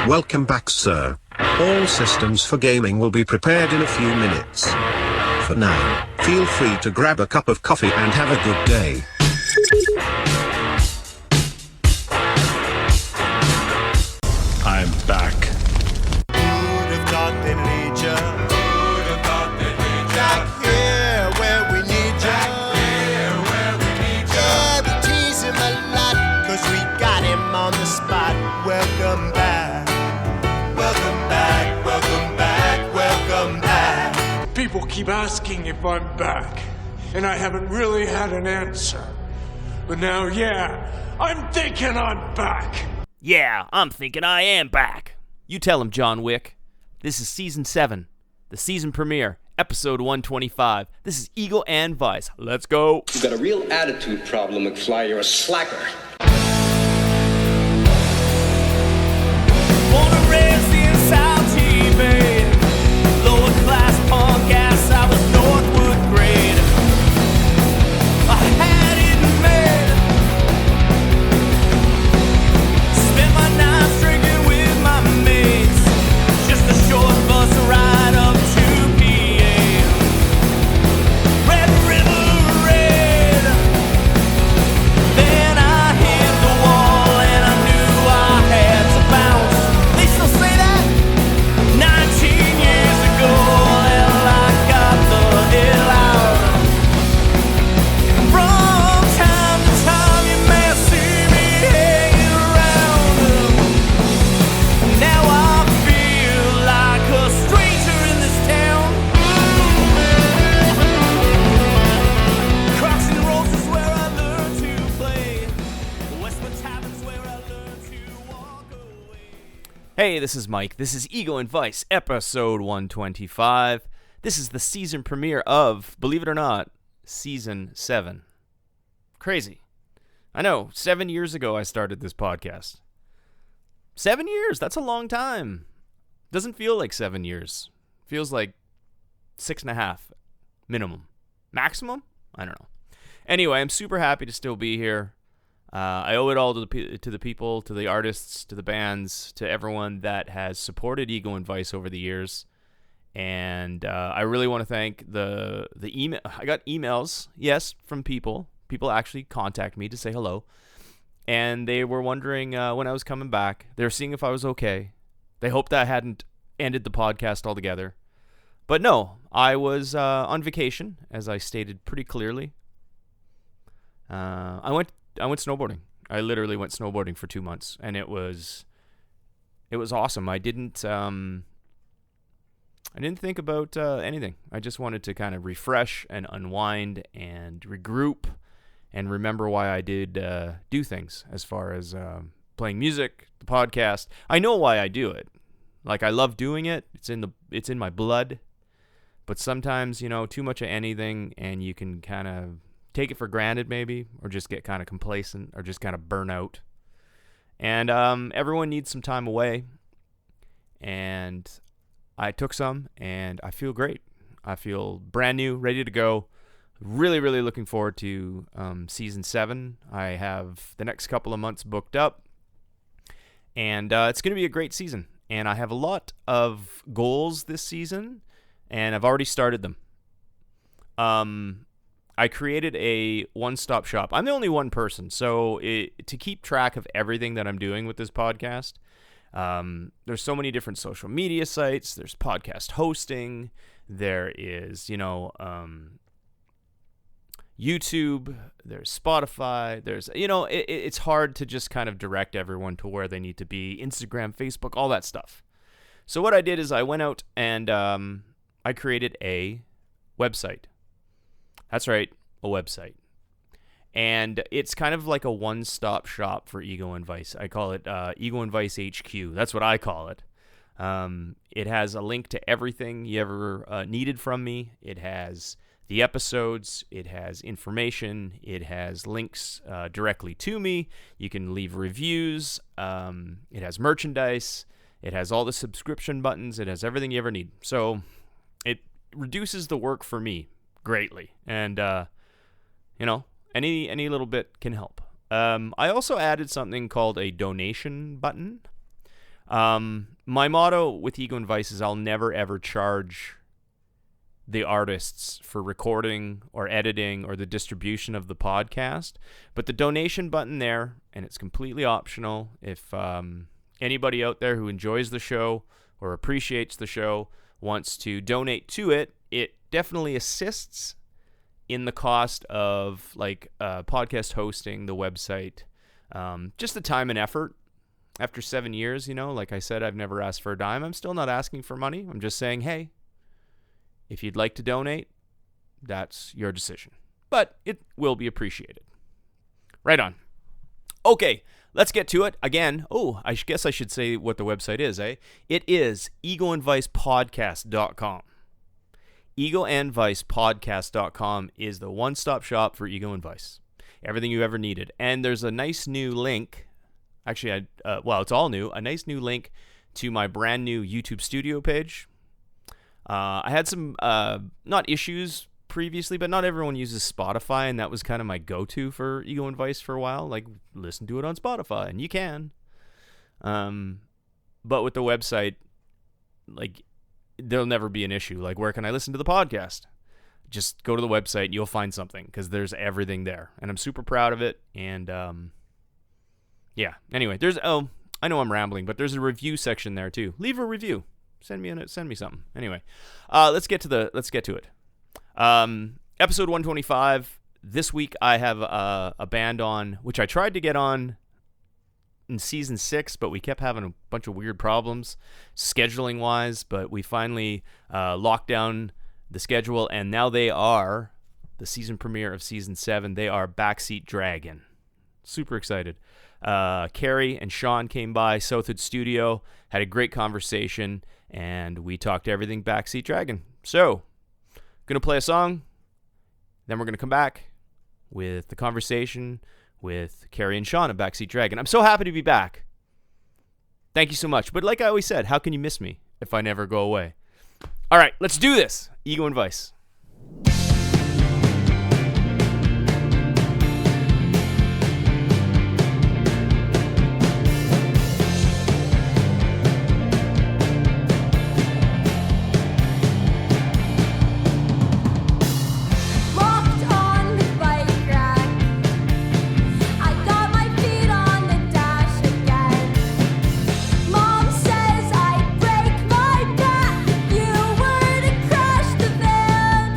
Welcome back, sir. All systems for gaming will be prepared in a few minutes. For now, feel free to grab a cup of coffee and have a good day. I'm back. Who'd have thought they'd lead ya? Who'd have thought they'd lead ya? Back here where we need ya. Back here where we need ya. Yeah, we tease him a lot, 'cause we got him on the spot. Welcome back. Welcome back. Welcome back. Welcome back. People keep asking if I'm back, and I haven't really had an answer. But now, yeah, I'm thinking I'm back. Yeah, I'm thinking I am back. You tell him, John Wick. This is Season 7, the season premiere, Episode 125. This is Eagle and Vice. Let's go. You've got a real attitude problem, McFly. You're a slacker. Born and raised in South Bay, lower class punk ass, I was Northwood grade. I had it made. Spent my nights drinking with my mates. Just a short bus ride up to PA. Red River Red. Then I hit the wall and I knew I had to bounce. They still say that 19 years ago. Well, I got the hell out. From time to time you may see me hanging around. Now I feel like a stranger in this town. Crocs and rolls is where I learned to play. Westwood Tavern's where I learned to walk away. Hey, this is Mike. This is Ego and Vice, episode 125. This is the season premiere of, believe it or not, Season 7. Crazy. I know, 7 years ago I started this podcast. 7 years, that's a long time. Doesn't feel like 7 years. Feels like 6.5, minimum. Maximum? I don't know. Anyway, I'm super happy to still be here. I owe it all to the people, to the artists, to the bands, to everyone that has supported Ego and Vice over the years. And I really want to thank the email. I got emails, yes, from people. People actually contact me to say hello. And they were wondering when I was coming back. They were seeing if I was okay. They hoped I hadn't ended the podcast altogether. But no, I was on vacation, as I stated pretty clearly. I went snowboarding. I literally went snowboarding for 2 months, and it was awesome. I didn't think about anything. I just wanted to kind of refresh and unwind and regroup and remember why I did do things as far as playing music, the podcast. I know why I do it. Like, I love doing it. It's in my blood. But sometimes, too much of anything, and you can kind of take it for granted maybe, or just get kind of complacent, or just kind of burn out. And everyone needs some time away. And I took some, and I feel great. I feel brand new, ready to go. Really, really looking forward to Season 7. I have the next couple of months booked up. And it's going to be a great season. And I have a lot of goals this season, and I've already started them. I created a one-stop shop. I'm the only one person, so to keep track of everything that I'm doing with this podcast, there's so many different social media sites. There's podcast hosting. There is, YouTube. There's Spotify. There's, it's hard to just kind of direct everyone to where they need to be. Instagram, Facebook, all that stuff. So what I did is I went out and I created a website. That's right, a website. And it's kind of like a one-stop shop for Ego and Vice. I call it Ego and Vice HQ. That's what I call it. It has a link to everything you ever needed from me. It has the episodes. It has information. It has links directly to me. You can leave reviews. It has merchandise. It has all the subscription buttons. It has everything you ever need. So it reduces the work for me greatly. And, any little bit can help. I also added something called a donation button. My motto with Ego and Vice is I'll never ever charge the artists for recording or editing or the distribution of the podcast, but the donation button there, and it's completely optional. If anybody out there who enjoys the show or appreciates the show wants to donate to it, it definitely assists in the cost of like podcast hosting, the website, just the time and effort. After 7 years, like I said, I've never asked for a dime. I'm still not asking for money. I'm just saying, hey, if you'd like to donate, that's your decision. But it will be appreciated. Right on. Okay, let's get to it. Again, I guess I should say what the website is, eh? It is egoandvicepodcast.com. Egoandvicepodcast.com is the one-stop shop for Ego and Vice. Everything you ever needed. And there's a nice new link. Actually, it's all new. A nice new link to my brand new YouTube studio page. I had some, not issues previously, but not everyone uses Spotify, and that was kind of my go-to for Ego and Vice for a while. Like, listen to it on Spotify, and you can. But with the website, like, there'll never be an issue. Like, where can I listen to the podcast? Just go to the website, and you'll find something, because there's everything there. And I'm super proud of it, and, yeah. Anyway, I know I'm rambling, but there's a review section there, too. Leave a review. Send me something. Anyway, let's get to it. Episode 125. This week I have a band on, which I tried to get on in season 6, but we kept having a bunch of weird problems scheduling wise. But we finally locked down the schedule, and now they are the season premiere of season 7. They are Backseat Dragon. Super excited. Carrie and Sean came by Southwood Studio, had a great conversation, and we talked everything Backseat Dragon. So, going to play a song, then we're going to come back with the conversation with Carrie and Sean of Backseat Dragon. I'm so happy to be back. Thank you so much. But like I always said, how can you miss me if I never go away? All right, let's do this. Ego and Vice. Mom says I'd break my back if you were to crash the van.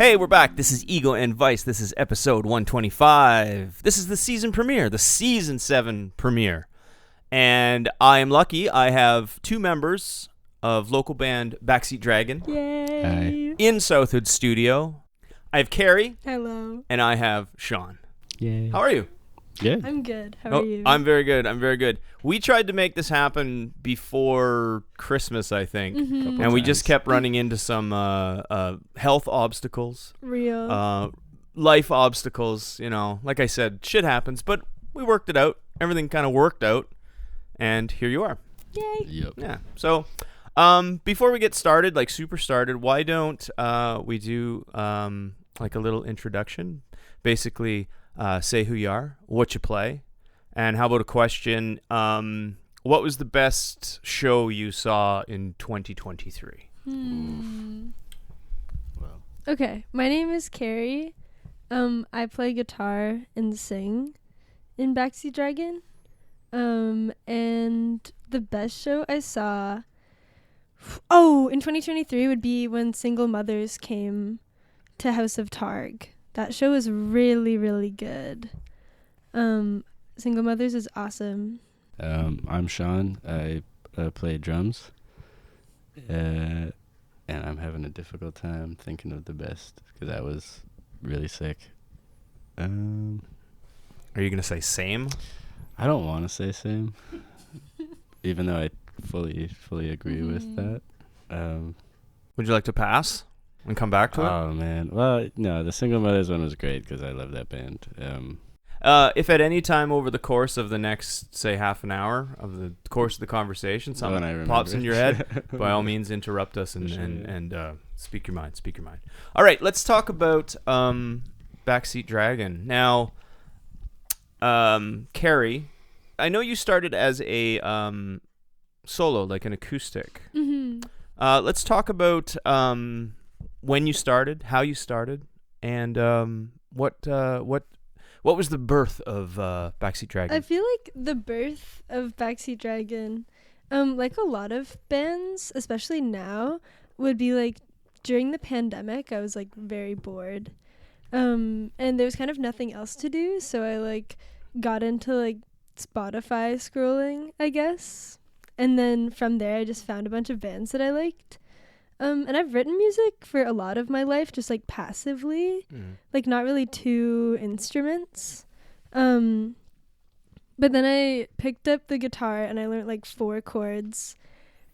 Hey, we're back. This is Ego and Vice. This is episode 125. This is the season premiere, the season 7 premiere. And I am lucky. I have 2 members of local band Backseat Dragon. Yay! In Southwood Studio. I have Carrie. Hello. And I have Sean. Yay. How are you? Good. I'm good. How are you? I'm very good. I'm very good. We tried to make this happen before Christmas, I think. Mm-hmm. And we just kept running into some health obstacles. Real. Life obstacles, you know. Like I said, shit happens. But we worked it out. Everything kind of worked out. And here you are. Yay. Yep. Yeah. So before we get started, like super started, why don't we do like a little introduction? Basically, say who you are, what you play, and how about a question, what was the best show you saw in 2023? Well, Okay, my name is Carrie. I play guitar and sing in Backseat Dragon. And the best show I saw, in 2023 would be when Single Mothers came to House of Targ. That show was really, really good. Single Mothers is awesome. I'm Sean. I play drums. And I'm having a difficult time thinking of the best because that was really sick. Are you going to say same? I don't want to say same, even though I fully agree with that. Would you like to pass and come back to it? Oh, man. Well, no, the Single Mothers one was great because I love that band. If at any time over the course of the next, say, half an hour of the course of the conversation, When I something pops in your head, by all means, interrupt us and For sure. and speak your mind. Speak your mind. All right, let's talk about Backseat Dragon. Now, Carrie, I know you started as a solo, like an acoustic. Mm-hmm. Let's talk about when you started, how you started, and what was the birth of Backseat Dragon? I feel like the birth of Backseat Dragon, like a lot of bands, especially now, would be like during the pandemic, I was like very bored. And there was kind of nothing else to do, so I like got into like Spotify scrolling, I guess. And then from there I just found a bunch of bands that I liked. And I've written music for a lot of my life, just like passively, like not really 2 instruments. But then I picked up the guitar and I learned like 4 chords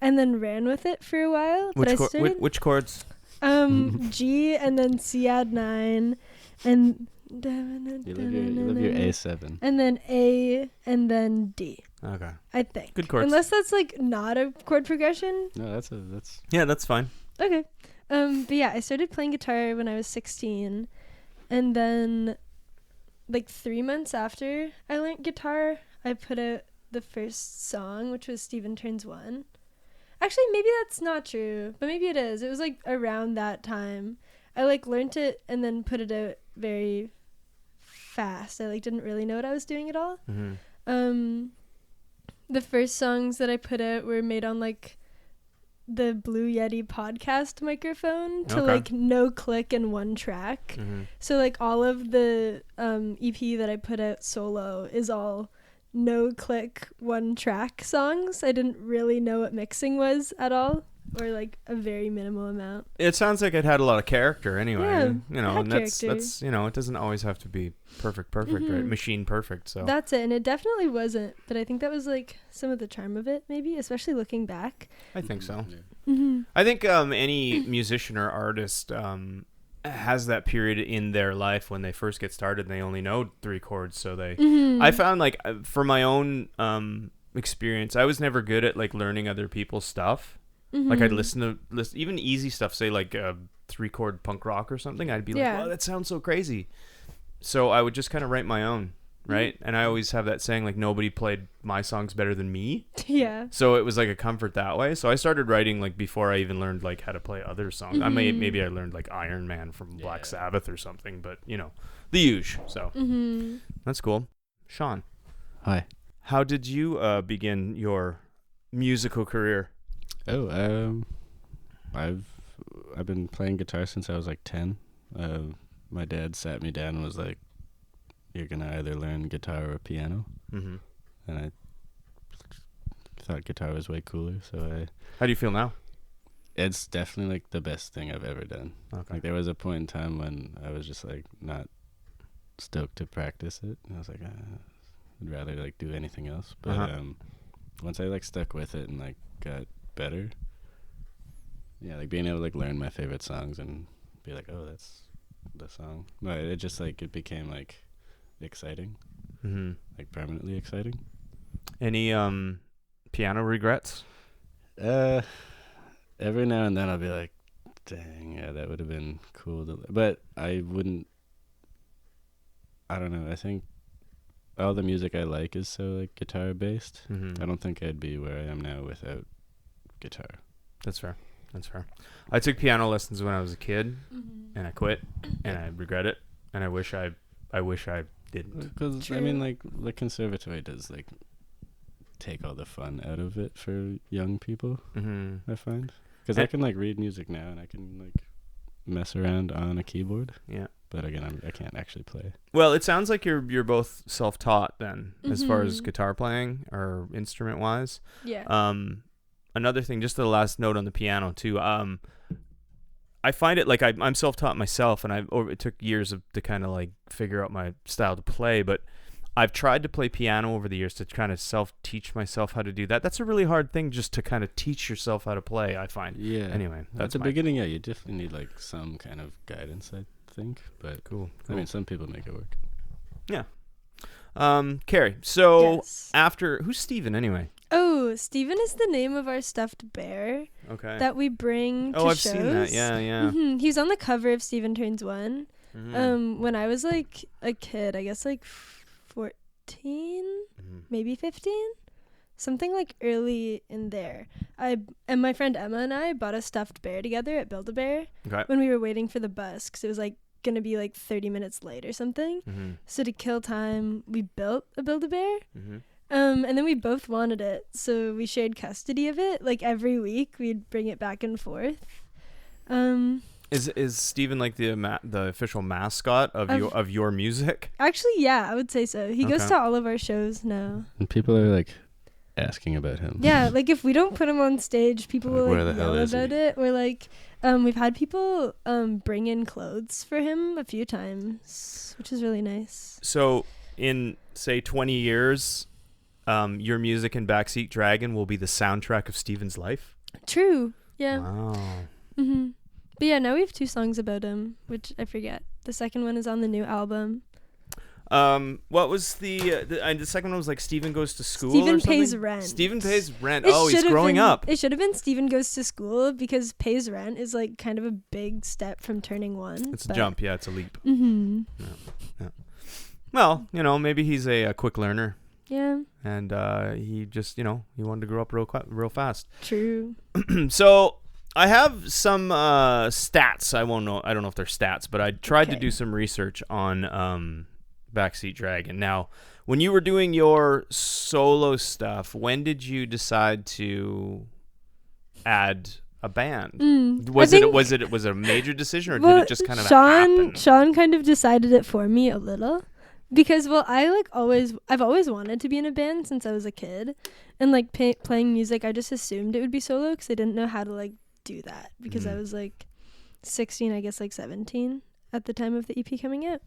and then ran with it for a while. Which chords? G and then C add 9 and You love your A7. and then A and then D. Okay. I think. Good chords. Unless that's like not a chord progression. No, that's Yeah, that's fine. Okay. But yeah, I started playing guitar when I was 16, and then like 3 months after I learned guitar, I put out the first song, which was Steven Turns 1. Actually, maybe that's not true, but maybe it is. It was like around that time. I like learned it and then put it out very fast. I like didn't really know what I was doing at all. The first songs that I put out were made on like the Blue Yeti podcast microphone to Okay. like no click and 1 track. So like all of the EP that I put out solo is all no click 1 track songs. I didn't really know what mixing was at all, or like a very minimal amount. It sounds like it had a lot of character anyway. Yeah, you know, it had and that's character. you know, it doesn't always have to be perfect, right? Machine perfect. So That's it, and it definitely wasn't, but I think that was like some of the charm of it, maybe, especially looking back. I think so. Mm-hmm. I think any musician or artist has that period in their life when they first get started and they only know 3 chords. So they, I found like for my own experience, I was never good at like learning other people's stuff. Like I'd listen to even easy stuff, say like 3-chord punk rock or something. I'd be like, "Wow, that sounds so crazy." So I would just kind of write my own, right? And I always have that saying like nobody played my songs better than me. Yeah. So it was like a comfort that way. So I started writing like before I even learned like how to play other songs. Maybe I learned like Iron Man from Black Sabbath or something, but you know, the usual. So that's cool. Sean, Hi. how did you begin your musical career? Oh, I've been playing guitar since I was like 10, My dad sat me down and was like, "You're gonna either learn guitar or piano," Mm-hmm. and I thought guitar was way cooler. So How do you feel now? it's definitely like the best thing I've ever done. Okay. Like there was a point in time when I was just like not stoked to practice it, and I was like, I'd rather like do anything else. But once I like stuck with it and like got better, yeah, like being able to like learn my favorite songs and be like, oh, that's the song. No, it just like it became like exciting, Mm-hmm. like permanently exciting. Any piano regrets? Every now and then I'll be like, dang, yeah, that would have been cool but I wouldn't. I don't know. I think all the music I like is so like guitar based. Mm-hmm. I don't think I'd be where I am now without guitar. That's fair. I took piano lessons when I was a kid, and I quit, and I regret it, and I wish I didn't. Because I mean, like the conservatory does like take all the fun out of it for young people. Mm-hmm. I find because I can like read music now and I can like mess around on a keyboard. Yeah. But again, I can't actually play. Well, it sounds like you're both self-taught then, as far as Mhm. guitar playing or instrument-wise. Yeah. Another thing, just the last note on the piano too. I find it like I'm self-taught myself, and it took years to kind of like figure out my style to play. But I've tried to play piano over the years to kind of self-teach myself how to do that. That's a really hard thing, just to kind of teach yourself how to play, I find. Yeah. Anyway, At that's the beginning, yeah, you definitely need like some kind of guidance, I think. But Cool. I mean, some people make it work. Yeah. Carrie, so Yes. after, who's Steven anyway? Oh, Steven is the name of our stuffed bear Okay. that we bring to I've shows. seen that. Yeah. He was on the cover of Steven Turns 1. Mhm. When I was like a kid, I guess like 14, Mhm. maybe 15, something like early in there. And my friend Emma and I bought a stuffed bear together at Build-A-Bear Okay. when we were waiting for the bus, because it was like gonna be like 30 minutes late or something. Mhm. So to kill time, we built a Build-A-Bear. Mhm. And then we both wanted it, so we shared custody of it. Like every week, we'd bring it back and forth. Is Steven like the official mascot of your music? Actually, yeah, I would say so. He goes Okay. to all of our shows now. And people are like asking about him. Yeah, like if we don't put him on stage, people Like, will where like the hell yell is he? about it. Or like, we've had people bring in clothes for him a few times, which is really nice. So in say 20 years, your music and Backseat Dragon will be the soundtrack of Steven's life. True. Yeah. Wow. Mhm. But yeah, now we have 2 songs about him, which I forget. The second one is on the new album. What was the second one was like Steven Goes to School. Steven or something? Pays Rent. Steven Pays Rent. It Oh, he's should've growing been- up. It should have been Steven Goes to School, because Pays Rent is like kind of a big step from turning 1. It's a jump. Yeah, it's a leap. Mm-hmm. Well, maybe he's a quick learner, Yeah, and he just he wanted to grow up real fast. true. So I have some stats. I don't know if they're stats, but I tried to Okay. do some research on Backseat Dragon. Now, when you were doing your solo stuff, when did you decide to add a band? Was it a major decision, or did it just kind of happen? Sean kind of decided it for me a little, because I've always wanted to be in a band since I was a kid, and like playing music, I just assumed it would be solo because I didn't know how to like do that, because I was like 16, I guess like 17 at the time of the EP coming out.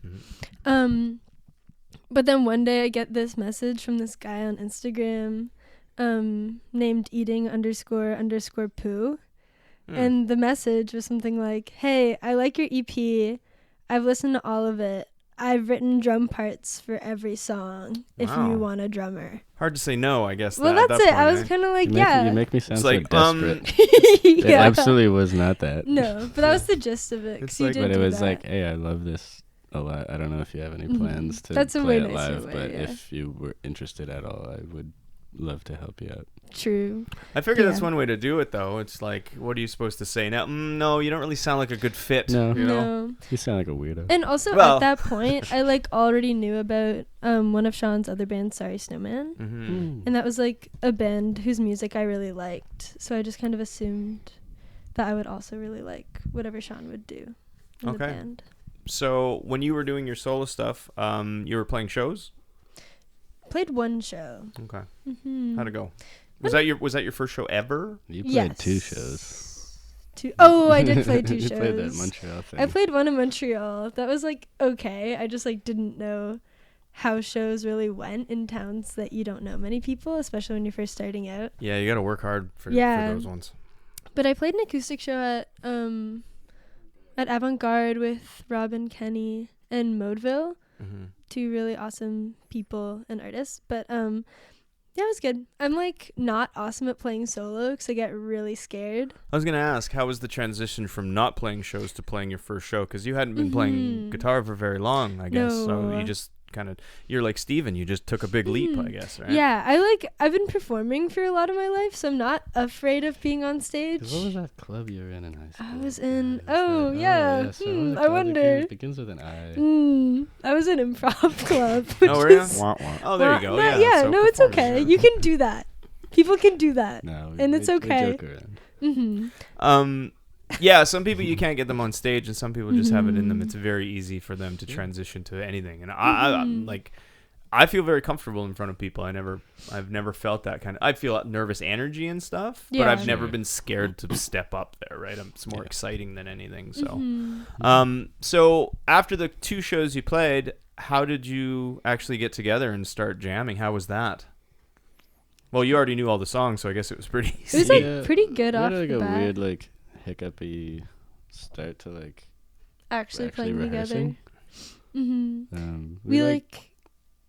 But then one day I get this message from this guy on Instagram named eating__poo. And the message was something like, "Hey, I like your EP. I've listened to all of it. I've written drum parts for every song if Wow. you want a drummer." Hard to say no, I guess. Well, at that's that it. point, I was eh? kind of like, You make me sound It's so like, desperate. It yeah. absolutely was not that. No, but that was the gist of it. 'Cause It's you like- did But it do was that. like, hey, I love this a lot. I don't know if you have any Mhm. plans to That's a play way it nicer live, way, but yeah. if you were interested at all, I would love to help you out. True. I figure that's Yeah. one way to do it, though. It's like, what are you supposed to say now? No, you don't really sound like a good fit. No. You know? No. You sound like a weirdo. And also Well- at that point, I like already knew about one of Sean's other bands, Sorry Snowman. Mm-hmm. And that was like a band whose music I really liked. So I just kind of assumed that I would also really like whatever Sean would do in the Okay. band. So when you were doing your solo stuff, you were playing shows? Played one show. Okay. Mm-hmm. How'd it go? Was that your first show ever? You played 2 shows. Oh, I did play 2 You shows. played that Montreal thing. I played one in Montreal. That was like okay. I just like didn't know how shows really went in towns that you don't know many people, especially when you're first starting out. Yeah, you got to work hard for those ones. But I played an acoustic show at Avant-Garde with Robin Kenny and Modeville, 2 really awesome people and artists. But yeah, it was good. I'm like not awesome at playing solo because I get really scared. I was gonna ask, how was the transition from not playing shows to playing your first show? Because you hadn't been playing guitar for very long, I guess. No. So you just you're like Steven, you just took a big leap, I guess, right? Yeah, I've been performing for a lot of my life, so I'm not afraid of being on stage. What was that club you were in high school? I was in So I wonder. It begins with an I. I was in improv club. Oh, were you? Wah, wah. Oh, there you go. No, Yeah, so no, it's performance, okay. yeah. You can do that. People can do that. No, and it's okay. We joke around. Yeah, some people you can't get them on stage, and some people just have it in them. It's very easy for them to transition to anything, and I feel very comfortable in front of people. I've never felt that kind of. I feel nervous energy and stuff, but I've never been scared to step up there. Right, it's more exciting than anything. So, so after the 2 shows you played, how did you actually get together and start jamming? How was that? Well, you already knew all the songs, so I guess it was pretty easy. It was like pretty good off the bat. a weird like hiccupy start to like actually playing rehearsing. together. We like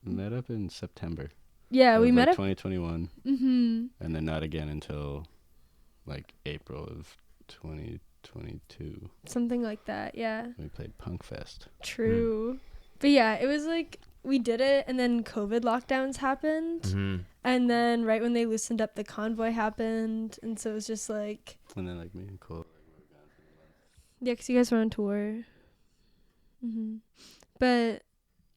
met up in September. Yeah, we met up 2021. And then not again until like April of 2022. Something like that, yeah. We played Punk Fest. True. But yeah, it was like we did it and then COVID lockdowns happened. And then right when they loosened up, the convoy happened. And so it was just like... And then like me and Cole. Yeah, because you guys were on tour. But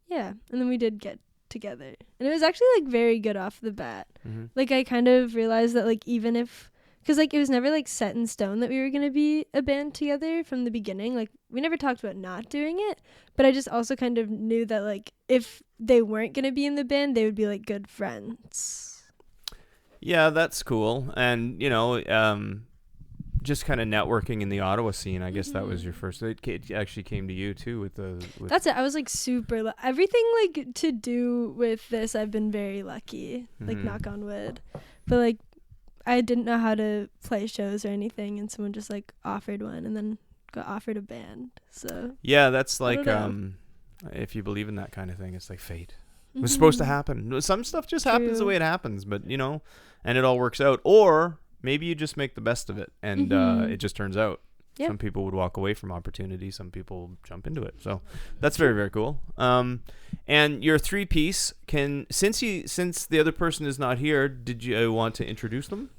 yeah, and then we did get together. And it was actually like very good off the bat. Like I kind of realized that like even if... Because like it was never like set in stone that we were going to be a band together from the beginning. Like we never talked about not doing it. But I just also kind of knew that like if they weren't going to be in the band, they would be like good friends. Yeah, that's cool. And, you know, just kind of networking in the Ottawa scene. I guess that was your first. It actually came to you too with the. That's it. I was like super. Everything like to do with this, I've been very lucky. Like knock on wood. But like I didn't know how to play shows or anything, and someone just like offered one, and then got offered a band. So yeah, that's like if you believe in that kind of thing, it's like fate. It was supposed to happen. Some stuff just happens the way it happens, but you know, and it all works out. Or maybe you just make the best of it, and it just turns out. Yep. Some people would walk away from opportunity. Some people jump into it. So that's very, very cool. And your 3-piece since the other person is not here, did you want to introduce them?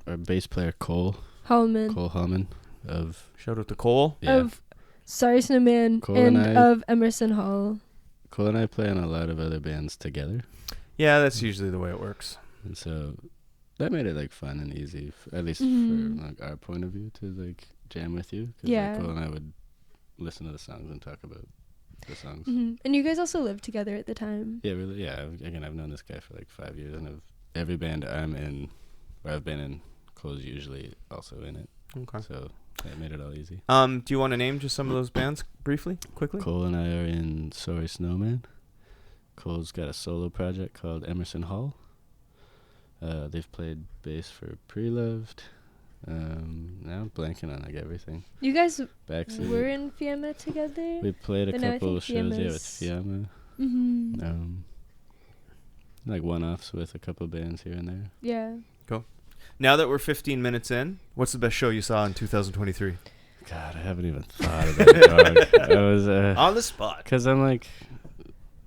Our bass player Cole Hallman. Of shout out to Cole. Yeah. Of Sorry Snowman and of Emerson Hall. Cole and I play in a lot of other bands together. Yeah, that's usually the way it works. And so that made it like fun and easy, at least for like our point of view, to like jam with you. Cause, like, Cole and I would listen to the songs and talk about the songs. And you guys also lived together at the time. Yeah, really. Yeah. Again, I've known this guy for like 5 years, and every band I'm in, or I've been in, Cole's usually also in it. Okay. So that made it all easy. Do you want to name just some of those bands briefly, quickly? Cole and I are in Sorry Snowman. Cole's got a solo project called Emerson Hall. They've played bass for Pre-Loved. Now I'm blanking on like everything. You guys Backseat. were in Fiamma together? We played a couple shows with Fiamma. Like one-offs with a couple bands here and there. Yeah. Cool. Now that we're 15 minutes in, what's the best show you saw in 2023? God, I haven't even thought about it, dog. I was on the spot. Because I'm like,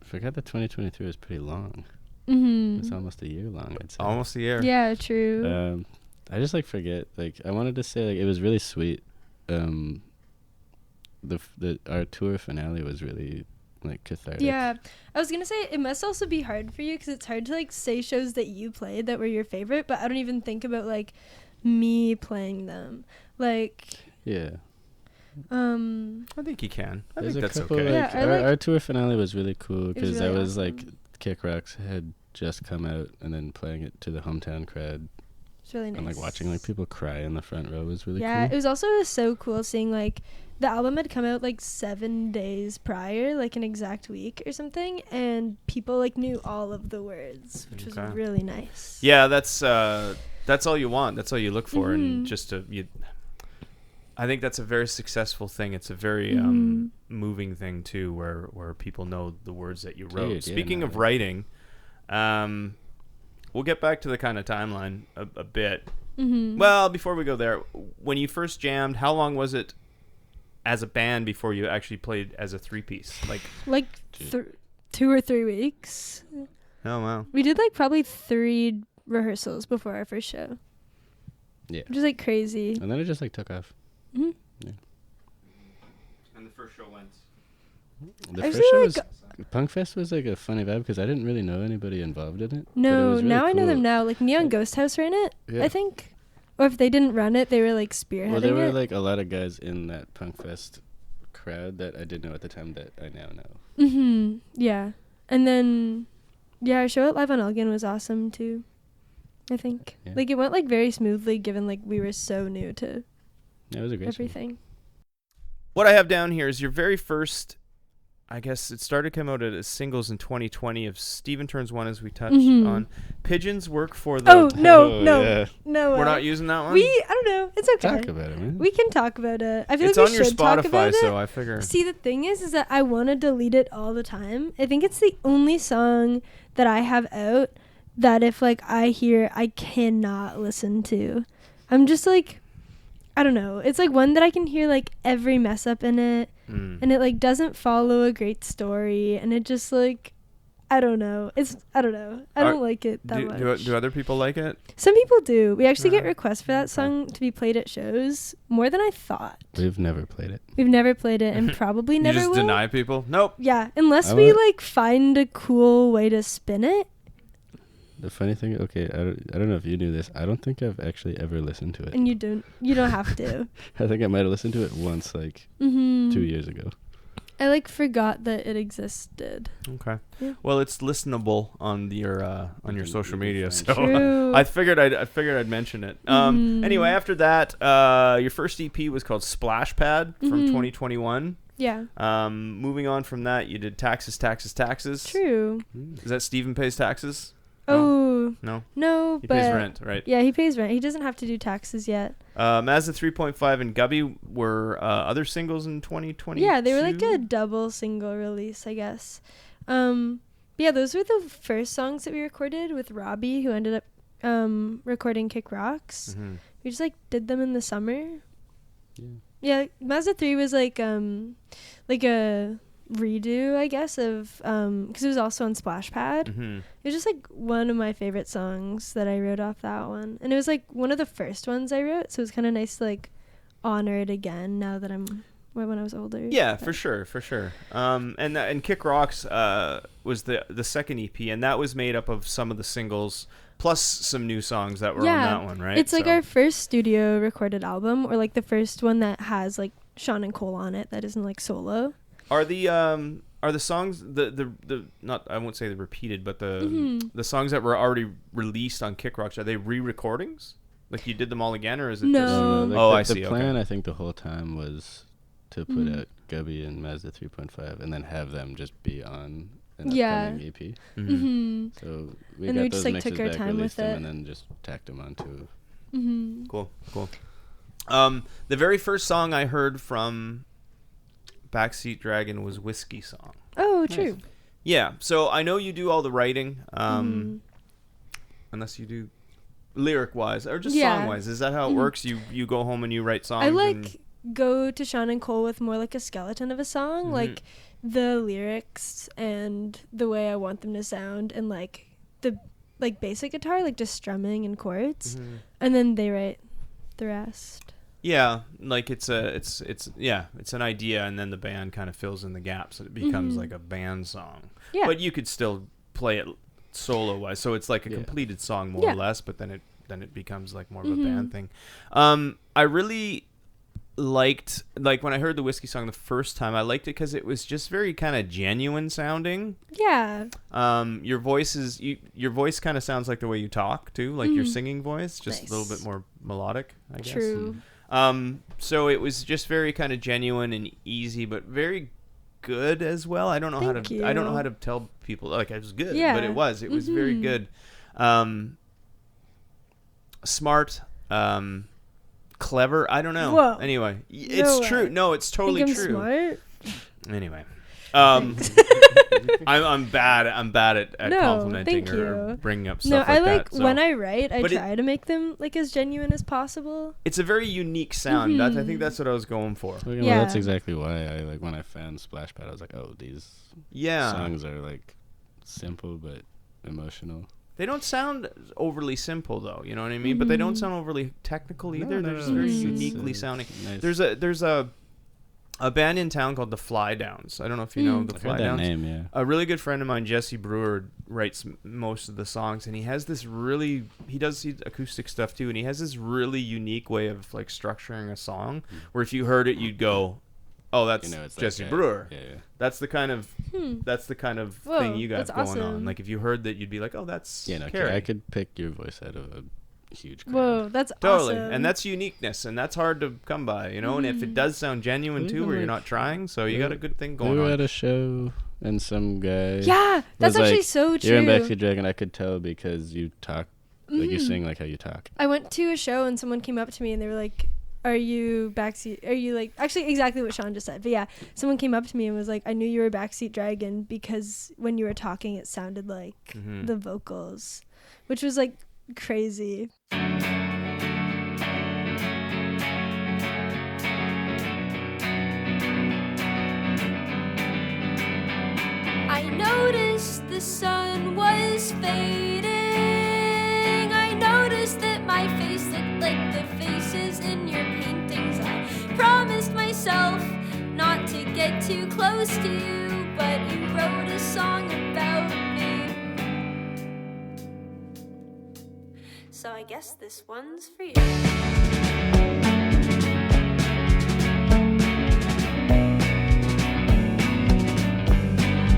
I forgot that 2023 was pretty long. It's almost a year long, I'd say. Almost a year. Yeah, true. I just like forget. Like I wanted to say like it was really sweet. Our tour finale was really like cathartic. Yeah, I was gonna say it must also be hard for you because it's hard to like say shows that you played that were your favorite, but I don't even think about like me playing them. Like yeah, I think he can. I There's think a that's couple, okay. Yeah, our tour finale was really cool because really I was like, awesome. Kick Rocks had just come out, and then playing it to the hometown crowd, It's really nice. and like watching like people cry in the front row was really Yeah, cool. it was also so cool seeing like the album had come out like 7 days prior, like an exact week or something, and people like knew all of the words, which was Okay. really nice. Yeah, that's all you want. That's all you look for, and just I think that's a very successful thing. It's a very moving thing too, where people know the words that you wrote. Dude, yeah, Speaking of writing, we'll get back to the kind of timeline a bit. Well, before we go there, when you first jammed, how long was it as a band before you actually played as a 3-piece? Like 2 or 3 weeks. Oh wow. We did like probably 3 rehearsals before our first show. Yeah. Which is like crazy. And then it just like took off. Mhm. Yeah. And the first show went. The Actually, first show like, was Punk Fest was like a funny vibe because I didn't really know anybody involved in it. but it No, was really now I know them cool. now. Like Neon Ghost House ran it, Yeah. I think. Or if they didn't run it, they were like spearheading Well, there were it. like a lot of guys in that Punk Fest crowd that I didn't know at the time that I now know. Yeah. And then, yeah, our show at Live on Elgin was awesome too, I think. Yeah. Like it went like very smoothly given like we were so new to Yeah, it was a great show. everything. What I have down here is your very first, I guess it started to come out as singles in 2020 of Steven Turns One, as we touched on. Pigeons work for the... Oh, no, Oh, no. yeah. No. We're not using that one? I don't know. It's okay. Talk about it, man. We can talk about it. I feel It's like on we your should talk about Spotify, so it. I figure... See, the thing is that I want to delete it all the time. I think it's the only song that I have out that if like I hear, I cannot listen to. I'm just like, I don't know. It's like one that I can hear like every mess up in it, and it like doesn't follow a great story, and it just like, I don't know. I don't know. I don't like it that much. Do other people like it? Some people do. We actually get requests for that song to be played at shows more than I thought. We've never played it. We've never played it and probably You never just will. deny people? Nope. Yeah, unless I we want- like find a cool way to spin it. The funny thing, okay, I don't know if you knew this. I don't think I've actually ever listened to it. And you don't have to. I think I might have listened to it once, like 2 years ago. I like forgot that it existed. Okay. Yeah. Well, it's listenable on your social media, so True. I figured I'd mention it. Anyway, after that, your first EP was called Splash Pad from 2021. Yeah. Moving on from that, you did Taxes. True. Is that Steven Pays Taxes? Oh. No. No, He but pays rent, right? Yeah, he pays rent. He doesn't have to do taxes yet. Mazda 3.5 and Gubby were other singles in 2020. Yeah, they were like a double single release, I guess. Yeah, those were the first songs that we recorded with Robbie, who ended up recording Kick Rocks. We just like did them in the summer. Yeah, Mazda 3 was like a redo, I guess, of because it was also on Splash Pad. It was just like one of my favorite songs that I wrote off that one, and it was like one of the first ones I wrote, so it was kind of nice to like honor it again now that I'm when I was older. Yeah, but. for sure. And Kick Rocks was the second EP, and that was made up of some of the singles plus some new songs that were on that one, right? It's like our first studio recorded album, or like the first one that has like Sean and Cole on it that isn't like solo. Are the songs the not, I won't say the repeated, but the songs that were already released on Kick Rocks, are they re-recordings? Like you did them all again, or is it No. just? Like Oh, the, I see. The plan, Okay. I think, the whole time was to put out Gubby and Mazda 3.5 and then have them just be on an upcoming EP. So we And got we those just, like, mixes took our back, time released with them, it. and then just tacked them onto. Cool. The very first song I heard from Backseat Dragon was Whiskey Song. Oh, true. Yeah, so I know you do all the writing, unless you do lyric-wise or just Yeah. song-wise. Is that how it works? You go home and you write songs? I like go to Sean and Cole with more like a skeleton of a song, like the lyrics and the way I want them to sound, and like the like basic guitar, like just strumming and chords, and then they write the rest. Yeah, like it's an idea, and then the band kind of fills in the gaps, and it becomes like a band song. Yeah. But you could still play it solo-wise, so it's like a completed song more or less. But then it becomes like more of a band thing. I really liked, like when I heard the Whiskey song the first time, I liked it because it was just very kind of genuine sounding. Yeah. Your voice kind of sounds like the way you talk too, like your singing voice, just Nice. a little bit more melodic, I guess. True. So it was just very kind of genuine and easy, but very good as well. I don't know Thank you. I don't know how to tell people like it was good, Yeah. but it was very good. Smart, clever. I don't know. Whoa. Anyway, it's way. true. No, it's totally Think I'm true. smart? Anyway, I'm bad at No, complimenting thank or you. bringing up No, stuff I like that. So. when I write, I But try to make them like as genuine as possible. It's a very unique sound. I think that's what I was going for. Well, Yeah. that's exactly why I like when I found Splash Pad. I was like, oh, these songs are like simple but emotional. They don't sound overly simple though, you know what I mean? But they don't sound overly technical either. They're just very uniquely sounding. Nice. There's a band in town called the Fly Downs. I don't know if you know the I've Fly heard that Downs. name, yeah. A really good friend of mine, Jesse Brewer, writes most of the songs, and he has this he does acoustic stuff too, and he has this really unique way of like structuring a song where if you heard it, you'd go, "Oh, that's It's that Jesse guy. Brewer." Yeah. That's the kind of Whoa, thing you got that's going on. awesome. Like if you heard that, you'd be like, "Oh, that's Yeah, no, Carrie." I could pick your voice out of a huge crowd. Whoa, that's Totally, awesome. and that's uniqueness, and that's hard to come by, you know. And if it does sound genuine too, where you're not trying, so you got a good thing We going were on. at a show, and some guy. Yeah, that's was actually like, so true. You're in Backseat Dragon. I could tell because you talk, like you sing like how you talk. I went to a show and someone came up to me and they were like, "Are you Backseat? Are you like actually exactly what Sean just said?" But yeah, someone came up to me and was like, "I knew you were Backseat Dragon because when you were talking, it sounded like the vocals," which was like crazy. I noticed the sun was fading. I noticed that my face looked like the faces in your paintings. I promised myself not to get too close to you, but you wrote a song about me. So I guess this one's for you.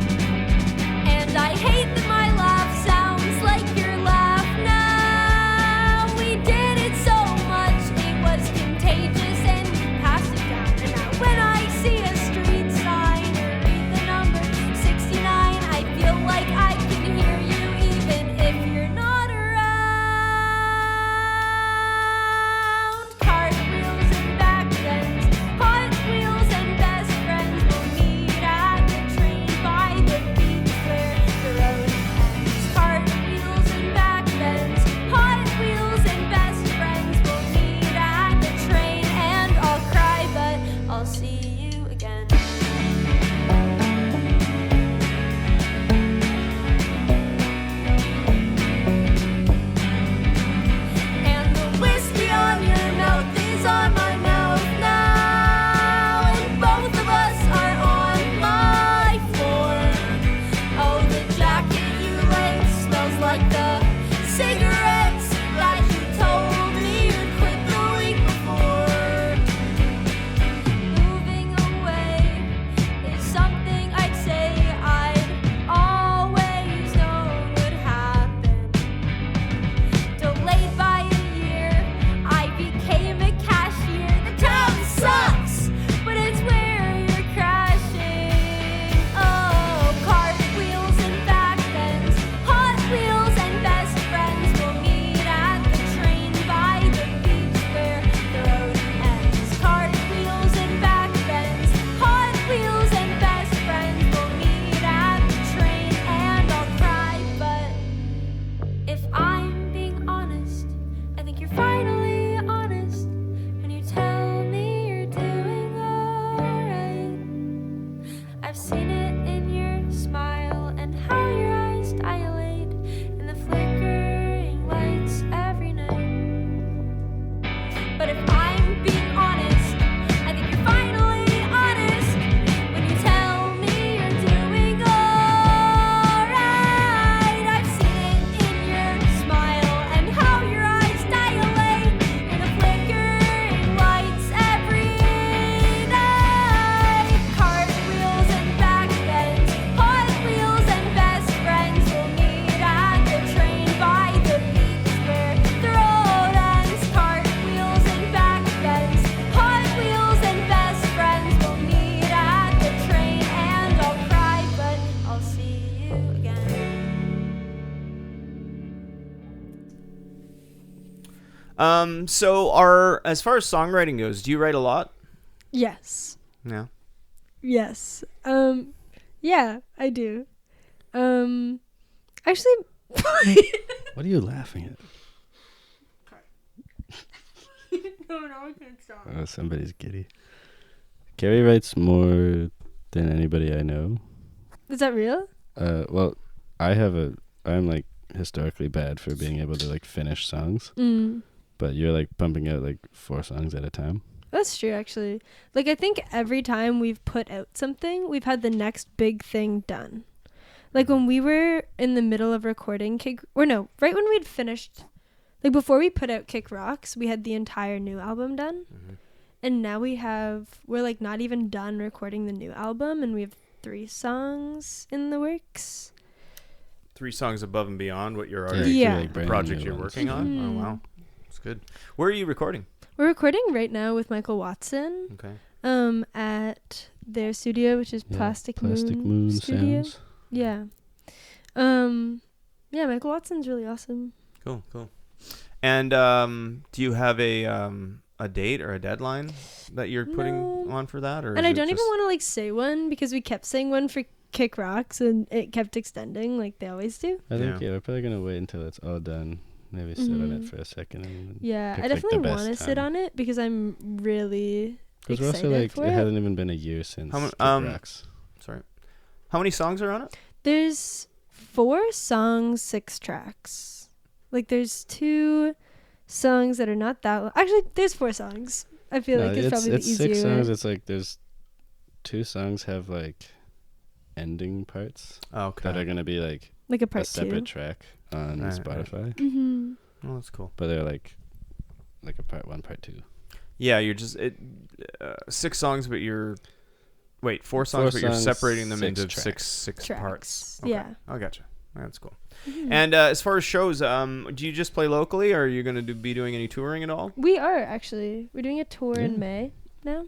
And I hate that my laugh sounds like your laugh now. We did it so much, it was contagious, and you passed it down. And now when I see a street sign or read the number 69, I feel like I can hear you even if you're not around. So as far as songwriting goes, do you write a lot? Yes. Yeah. Yes. Yeah, I do. Actually, What are you laughing at? no, I can't stop. Oh, somebody's giddy. Carrie writes more than anybody I know. Is that real? Well, I'm like historically bad for being able to like finish songs. But you're like pumping out like 4 songs at a time. That's true, actually. Like, I think every time we've put out something, we've had the next big thing done. Like, when we were in the middle of recording right when we'd finished, like, before we put out Kick Rocks, we had the entire new album done. And now we're, like, not even done recording the new album, and we have 3 songs in the works. 3 songs above and beyond what you're Yeah, already, Yeah. like the brand project new you're ones. working on? Oh, wow. That's good. Where are you recording? We're recording right now with Michael Watson. Okay. At their studio, which is Yeah, Plastic Moon Studio. Sounds. Yeah. Yeah, Michael Watson's really awesome. Cool. And do you have a date or a deadline that you're putting No. on for that? Or And is I it don't even just- want to like say one because we kept saying one for Kick Rocks and it kept extending like they always do. I think Yeah. we're probably gonna wait until it's all done. Maybe sit on it for a second. And Yeah, pick, I like, the definitely best want to sit time. on it because I'm really Because we're excited also like for it it. hasn't even been a year since How mu- Kick Rocks. Sorry. How many songs are on it? There's 4 songs, 6 tracks. Like there's 2 songs that are not that long. Actually, there's 4 songs. I feel like it's probably the easier 6 songs. way. It's like there's 2 songs have like ending parts Okay. that are gonna be like Like a a part separate 2. track on Right, Spotify, Mm-hmm. Oh, that's cool. but they're like a part 1, part 2. Yeah, you're just 6 songs, but you're 4 songs, but you're songs, separating them 6 into tracks. six Tracks. parts. Yeah. I gotcha. That's cool. Mhm. And as far as shows, do you just play locally, or are you going to be doing any touring at all? We are actually. We're doing a tour Yeah. in May now.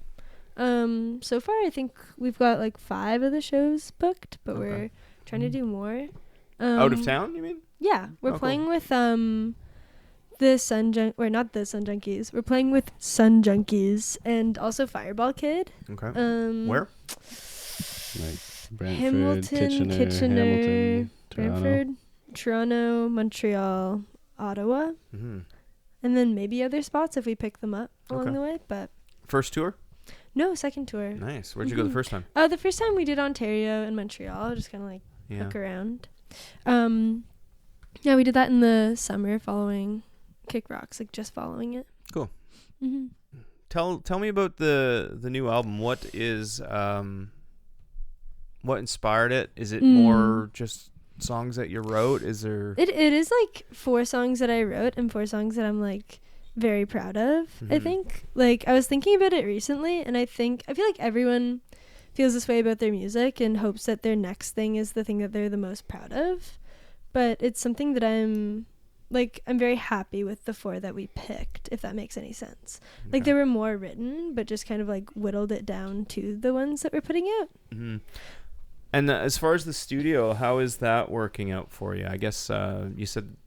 So far I think we've got like 5 of the shows booked, but Okay. we're trying to do more. Out of town, you mean? Yeah, we're Oh, cool. playing with the not the Sun Junkies. We're playing with Sun Junkies and also Fireball Kid. Okay. Where? Where? Like Brantford, Hamilton, Kitchener, Hamilton, Toronto. Brantford, Toronto, Montreal, Ottawa, Mm-hmm. and then maybe other spots if we pick them up along Okay. the way. But First tour? no, second tour. Nice. Where'd you go the Mhm. first time? The first time we did Ontario and Montreal, just kind of like Yeah. look around. Yeah, we did that in the summer following Kick Rocks, like just following it. Cool. Mm-hmm. Tell me about the new album. What inspired it? Is it more just songs that you wrote? Is there It is like 4 songs that I wrote and 4 songs that I'm like very proud of. I Mhm. think like I was thinking about it recently, and I feel like everyone feels this way about their music and hopes that their next thing is the thing that they're the most proud of. But it's something that I'm very happy with the 4 that we picked, if that makes any sense. Like Okay. there were more written, but just kind of like whittled it down to the ones that we're putting out. Mm-hmm. And as far as the studio, how is that working out for you? I guess you said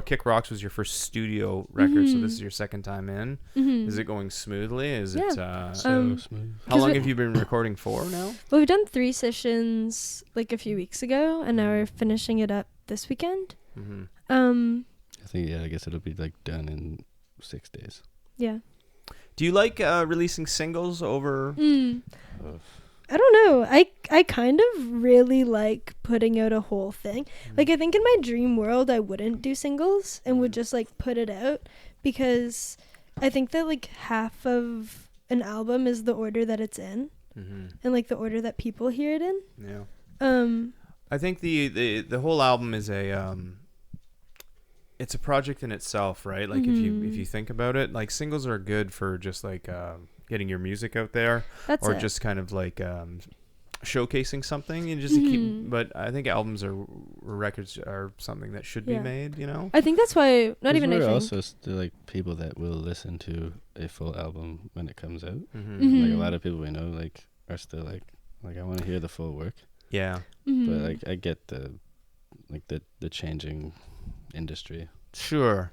Kick Rocks was your first studio record, so this is your second time in. Mm-hmm. Is it going smoothly? Is it? Yeah. So smooth. How 'cause long we- have you been recording for now? Well, we've done 3 sessions like a few weeks ago, and now we're finishing it up this weekend. Mm-hmm. I think I guess it'll be like done in 6 days. Yeah. Do you like releasing singles over? I don't know. I kind of really like putting out a whole thing. Like I think in my dream world I wouldn't do singles and would just like put it out, because I think that like half of an album is the order that it's in Mm-hmm. and like the order that people hear it in. Yeah. I think the whole album is it's a project in itself, right? Like if you think about it, like singles are good for just like getting your music out there, That's or it. just kind of like showcasing something and just to keep. But I think albums or records are something that should be Yeah. made. You know. I think that's why not even I We're think. also still like people that will listen to a full album when it comes out. Mm-hmm. Mhm. Like a lot of people we know like are still like I want to hear the full work. Yeah. Mhm. But like I get the changing industry. Sure.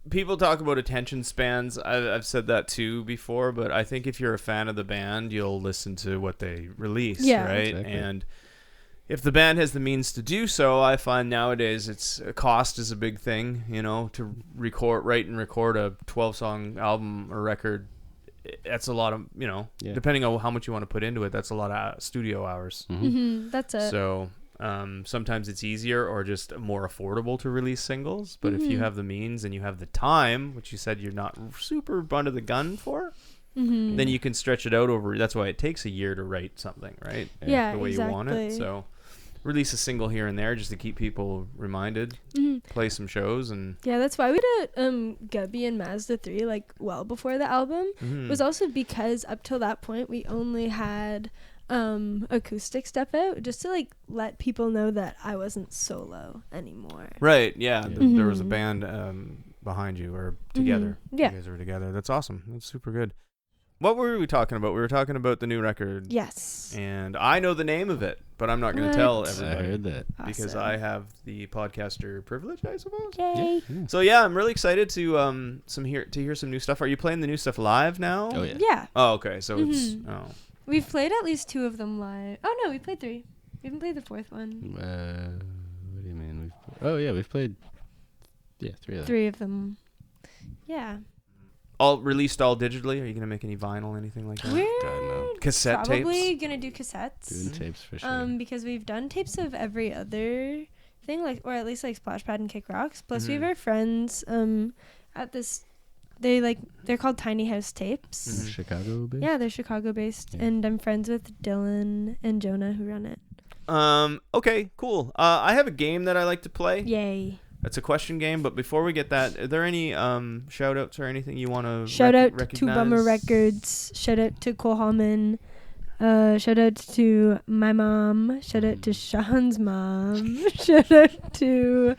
People talk about attention spans. I've said that too before, but I think if you're a fan of the band, you'll listen to what they release, right? Exactly. And if the band has the means to do so, I find nowadays cost is a big thing, to write and record a 12-song album or record. That's a lot of, depending on how much you want to put into it, that's a lot of studio hours. That's it. So sometimes it's easier or just more affordable to release singles. But if you have the means and you have the time, which you said you're not super under the gun for, then you can stretch it out over. That's why it takes a year to write something, right? Yeah, the way exactly. you want it. So release a single here and there just to keep people reminded. Play some shows and yeah, that's why we did Gubby and Mazda 3 like well before the album. It was also because up till that point we only had acoustic stuff out just to like let people know that I wasn't solo anymore. right. Yeah, there was a band behind you or together. Yeah. You guys were together. That's awesome. That's super good. What were we talking about? We were talking about the new record. Yes. And I know the name of it, but I'm not going to tell What? everybody. I heard that. Because Awesome. I have the podcaster privilege, I suppose. Yay. So yeah, I'm really excited to hear some new stuff. Are you playing the new stuff live now? Oh, yeah. Yeah. Oh, okay. So it's We've played at least 2 of them live. Oh no, we played 3. We haven't played the 4th one. What do you mean? We've played 3 of them. 3 of them. Yeah. all digitally. Are you gonna make any vinyl, anything like that? We're God, no. Cassette probably tapes? gonna do cassettes. Doing tapes for sure. Because we've done tapes of every other thing, like, or at least like Splash Pad and Kick Rocks. Plus we have our friends at this. They're called Tiny House Tapes. Chicago based? Yeah, they're Chicago based, and I'm friends with Dylan and Jonah who run it. Okay, cool. I have a game that I like to play. Yay! It's a question game, but before we get that, are there any shout outs or anything you want to Shout out to recognize? Bummer Records. Shout out to Cole Hallman. Shout out to my mom. Shout out to Sean's mom. Shout out to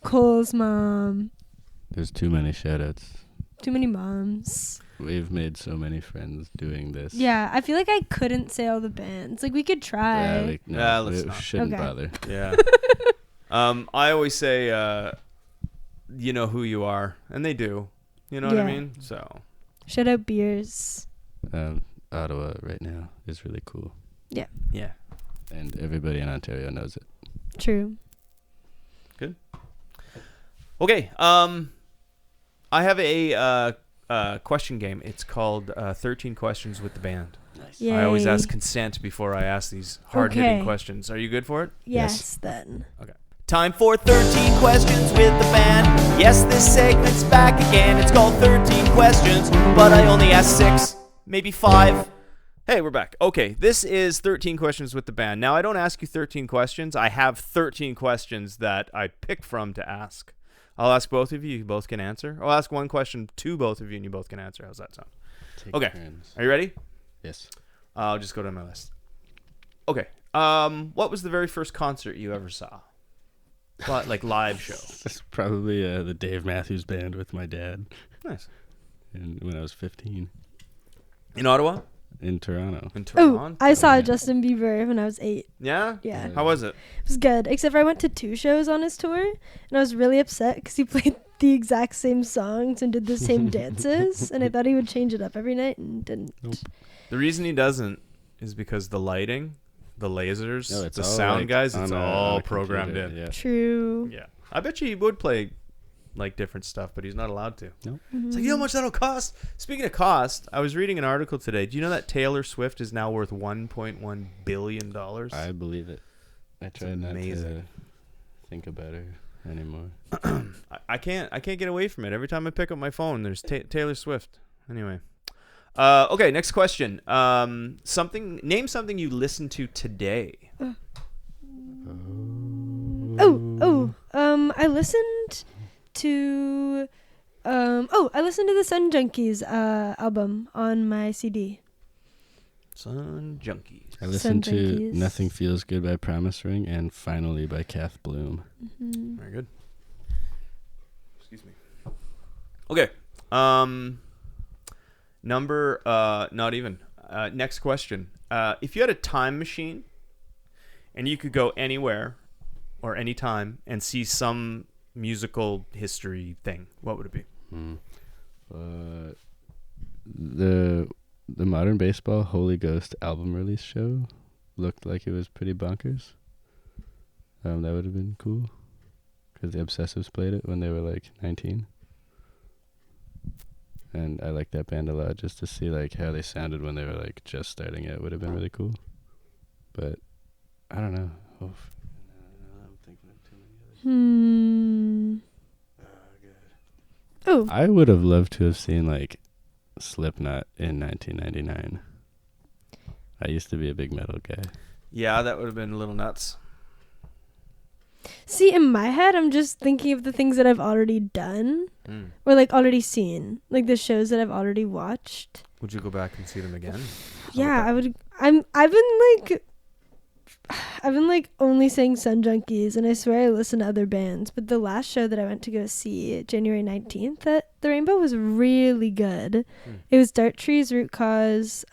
Cole's mom. There's too many shout outs. Too many moms. We've made so many friends doing this. Yeah, I feel like I couldn't say all the bands. Like, we could try. Let's we not. shouldn't Okay. bother. Yeah. I always say, you know who you are, and they do. You know what I Yeah. mean? So. Shout out Beers. Ottawa right now is really cool. Yeah. Yeah. And everybody in Ontario knows it. True. Okay. I have a question game. It's called 13 Questions with the Band. Yay. I always ask consent before I ask these hard-hitting Okay. questions. Are you good for it? Yes, then. Time for 13 questions with the band. Yes, this segment's back again. It's called 13 questions, but I only asked 6, maybe 5. Hey, we're back. Okay, this is 13 questions with the band. Now, I don't ask you 13 questions. I have 13 questions that I pick from to ask. I'll ask both of you. You both can answer. I'll ask one question to both of you, and you both can answer. How's that sound? Take Okay. turns. Are you ready? Yes. I'll just go down my list. Okay. What was the very first concert you ever saw? Like live show. That's probably the Dave Matthews Band with my dad. Nice. And when I was 15 In Ottawa? in Toronto. In Oh, Toronto? I saw Justin Bieber when I was 8. Yeah? Yeah. How was it? It was good, except for I went to 2 shows on his tour, and I was really upset because he played the exact same songs and did the same dances, and I thought he would change it up every night, and didn't. Nope. The reason he doesn't is because the lighting, the lasers, No, it's the all, sound like, guys, on it's a- all on a programmed computer, in. Yeah. True. Yeah. I bet you he would play like different stuff, but he's not allowed to. Nope. Mm-hmm. It's like, you know how much that'll cost? Speaking of cost, I was reading an article today. Do you know that Taylor Swift is now worth $1.1 billion? I believe it. I try not amazing. to think about her anymore. I can't get away from it. Every time I pick up my phone, there's Taylor Swift. Anyway. Okay, next question. Name something you listen to today. I listened to the Sun Junkies album on my CD. Sun Junkies. I listened to Junkies. Nothing Feels Good by Promise Ring and Finally by Kath Bloom. Very good. Excuse me. Okay. Next question. If you had a time machine and you could go anywhere or anytime and see some musical history thing, what would it be? The Modern Baseball Holy Ghost album release show looked like it was pretty bonkers. That would have been cool because the Obsessives played it when they were like 19. And I like that band a lot. Just to see like how they sounded when they were like just starting out would have been really cool. But I don't know. I'm thinking of too many others. Oh, I would have loved to have seen like Slipknot in 1999. I used to be a big metal guy. Yeah, that would have been a little nuts. see, in my head, I'm just thinking of the things that I've already done or like already seen, like the shows that I've already watched. Would you go back and see them again? Yeah, I would. I've been like only saying Sun Junkies, and I swear I listen to other bands. But the last show that I went to go see, January 19th at the Rainbow, was really good. It was Dart Trees, Root Cause,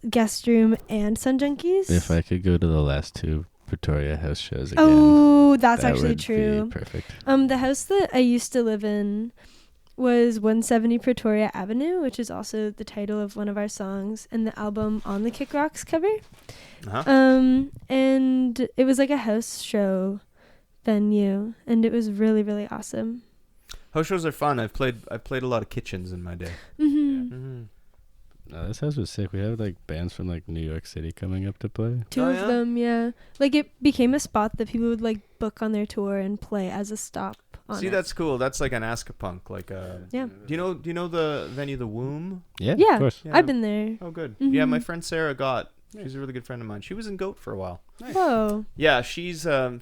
Guest Room, and Sun Junkies. If I could go to the last two Pretoria house shows again. Oh, that's that actually would true. Be perfect. The house that I used to live in was 170 Pretoria Avenue, which is also the title of one of our songs and the album On the Kick Rocks cover. And it was like a house show venue, and it was really, really awesome. House shows are fun. I've played a lot of kitchens in my day. No, this house was sick. We had like bands from like New York City coming up to play. Two of them, yeah. Like it became a spot that people would like book on their tour and play as a stop. See, that's cool. That's like an Askapunk, like yeah. Do you know the venue, The Womb? Yeah, Yeah, of course. Yeah. I've been there. Oh, good. Yeah, my friend Sarah she's a really good friend of mine. She was in Goat for a while. Whoa. Yeah, she's The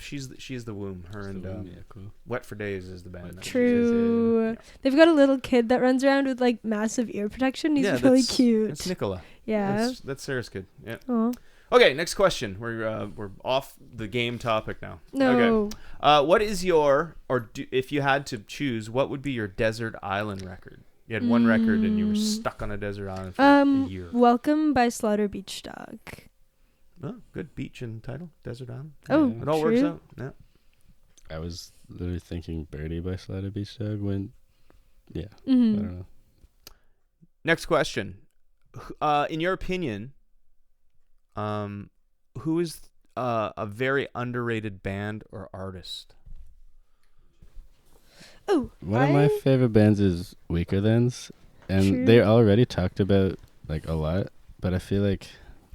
Womb. Her and cool. Wet for Days is the band. True. Yeah. They've got a little kid that runs around with like massive ear protection. He's really cute. That's Nicola. Yeah. That's Sarah's kid. Yeah. Aw. Okay, next question. We're off the game topic now. No. Okay. What is if you had to choose, what would be your desert island record? You had one record and you were stuck on a desert island for a year. Welcome by Slaughter Beach Dog. Oh, good beach and title, Desert Island. Oh, it all works out. Yeah. I was literally thinking Birdie by Slaughter Beach Dog when, I Mm-hmm. don't know. Next question. In your opinion, who is a very underrated band or artist? Oh, One of my favorite bands is Weaker Thans, and they're already talked about like a lot, but I feel like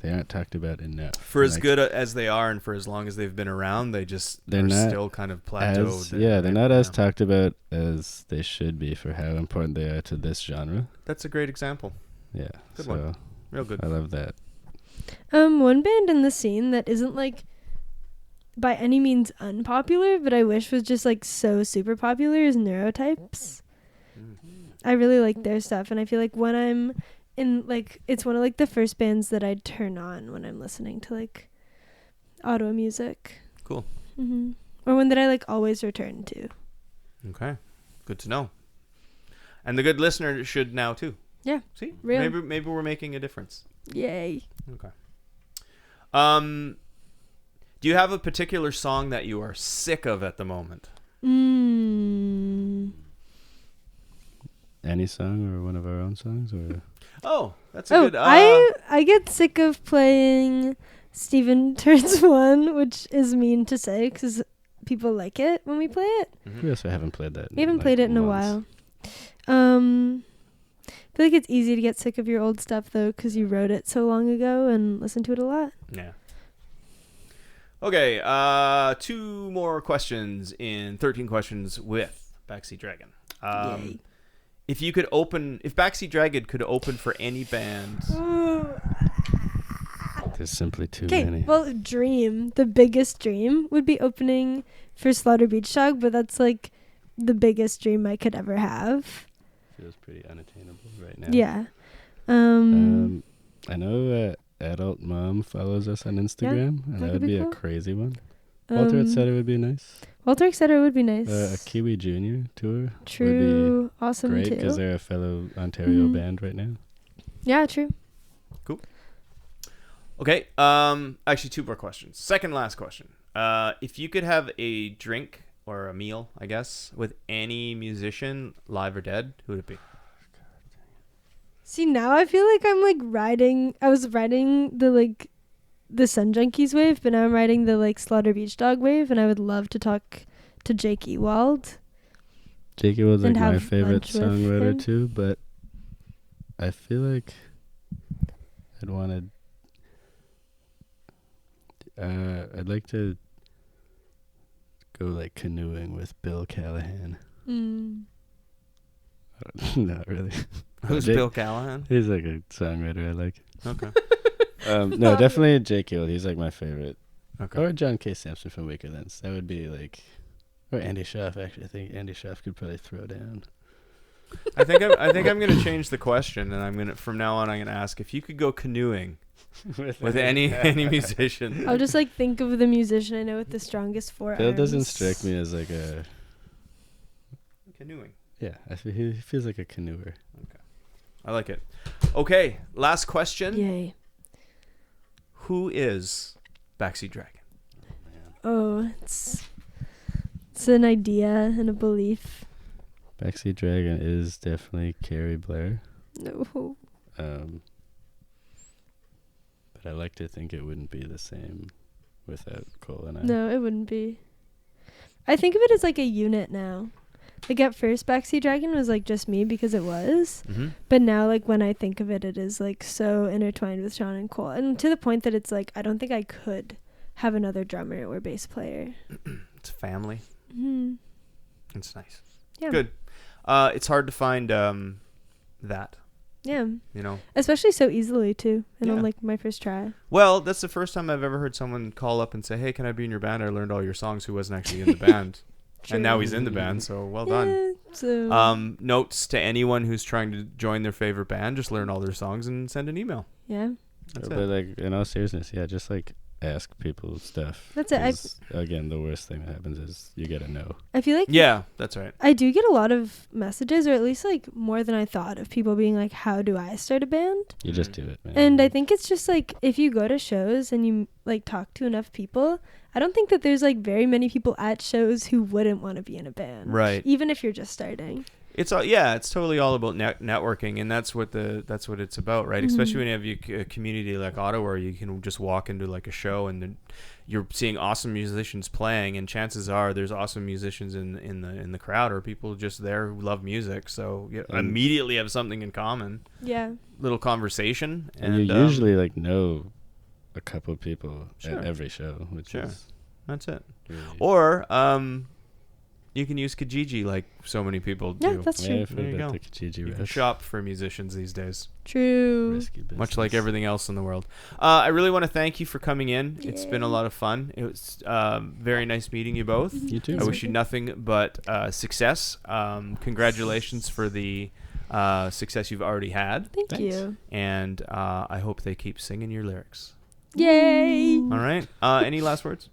they aren't talked about enough. For as good as they are, and for as long as they've been around, they're still kind of plateaued. They're not as talked about as they should be for how important they are to this genre. That's a great example. Yeah, Good one. Real good. I love that. One band in the scene that isn't like by any means unpopular, but I wish was just like so super popular is Neurotypes. I really like their stuff, and I feel like when I'm in like it's one of like the first bands that I'd turn on when I'm listening to like Ottawa music. Cool. Or one that I like always return to. Okay, good to know. And the good listener should now too. Yeah. See, Real. maybe we're making a difference. Yay. Okay. Do you have a particular song that you are sick of at the moment? Any song or one of our own songs, or Oh, that's a good. I get sick of playing Steven Turns One, which is mean to say because people like it when we play it. we also haven't played that. We haven't played it in a while. I feel like it's easy to get sick of your old stuff though, because you wrote it so long ago and listened to it a lot. Yeah. Okay, 2 more questions in 13 questions with Backseat Dragon. Yay. If Backseat Dragon could open for any band, There's simply too Okay, many. well, the biggest dream would be opening for Slaughter Beach Dog, but that's like the biggest dream I could ever have. Feels pretty unattainable right now. Yeah. I know Adult Mom follows us on Instagram, and that would be cool. a crazy one. Walter Etc. would be nice. Walter Etc. would be nice. A Kiwi Junior tour True. would be Awesome great too. because they're a fellow Ontario band right now. Yeah, true. cool. Okay, actually 2 more questions. Second last question. If you could have a drink or a meal, I guess, with any musician, live or dead, who would it be? See, now I feel like I'm like I was riding the Sun Junkies wave, but now I'm riding the like Slaughter Beach Dog wave, and I would love to talk to Jake Ewald. Jake Ewald's like And my have favorite lunch with songwriter him. too, but I feel like I'd like to go like canoeing with Bill Callahan. Not really. Who's Jake- Bill Callahan? He's like a songwriter I like. Okay. No, definitely Jake Ewald. He's like my favorite. Okay. Or John K. Sampson from Weaker Thans. That would be like, or Andy Schaaf. Actually, I think Andy Schaaf could probably throw down. I think I'm gonna change the question, and from now on I'm gonna ask if you could go canoeing with any musician. I'll just like think of the musician I know with the strongest forearms. Bill doesn't strike me as like a. Canoeing. Yeah, he feels like a canoeer. I like it. Okay, last question. Yay. Who is Backseat Dragon? Oh, it's an idea and a belief. Backseat Dragon is definitely Carrie Blair. No. But I like to think it wouldn't be the same without Cole and I. No, it wouldn't be. I think of it as like a unit now. Like at first Backseat Dragon was like just me because it was. Mm-hmm. But now like when I think of it, it is like so intertwined with Sean and Cole. And to the point that it's like I don't think I could have another drummer or bass player. It's family. Mm-hmm. It's nice. Yeah. Good. It's hard to find that. Yeah. You know. Especially so easily too. And Yeah. on like my first try. Well, that's the first time I've ever heard someone call up and say, "Hey, can I be in your band? I learned all your songs." Who wasn't actually in the band. And now he's in the band, so well done. Yeah, so Notes to anyone who's trying to join their favorite band: just learn all their songs and send an email. yeah. That's But it. like in all seriousness, yeah, just like ask people stuff. That's it. 'Cause, again, the worst thing that happens is you get a no. I feel like Yeah, that's right. I do get a lot of messages, or at least like more than I thought, of people being like, how do I start a band? You just do it, man. And I think it's just like if you go to shows and you like talk to enough people, I don't think that there's like very many people at shows who wouldn't want to be in a band. Right. Even if you're just starting. It's it's totally all about networking, and that's what it's about, right? Especially when you have a community like Ottawa, where you can just walk into like a show and then you're seeing awesome musicians playing, and chances are there's awesome musicians in the crowd, or people just there who love music, so you immediately have something in common. Yeah. Little conversation, and you usually like know a couple of people at every show, which is that's it. Really Or you can use Kijiji like so many people do. Yeah, that's true. Yeah, There you go. the Kijiji You can Rex. shop for musicians these days, True. Risky business. much like everything else in the world. I really want to thank you for coming in. It's been a lot of fun. It was very nice meeting you both. You too. I wish you nothing but success. Congratulations for the success you've already had. Thanks. You. And I hope they keep singing your lyrics. Yay. All right. Any last words?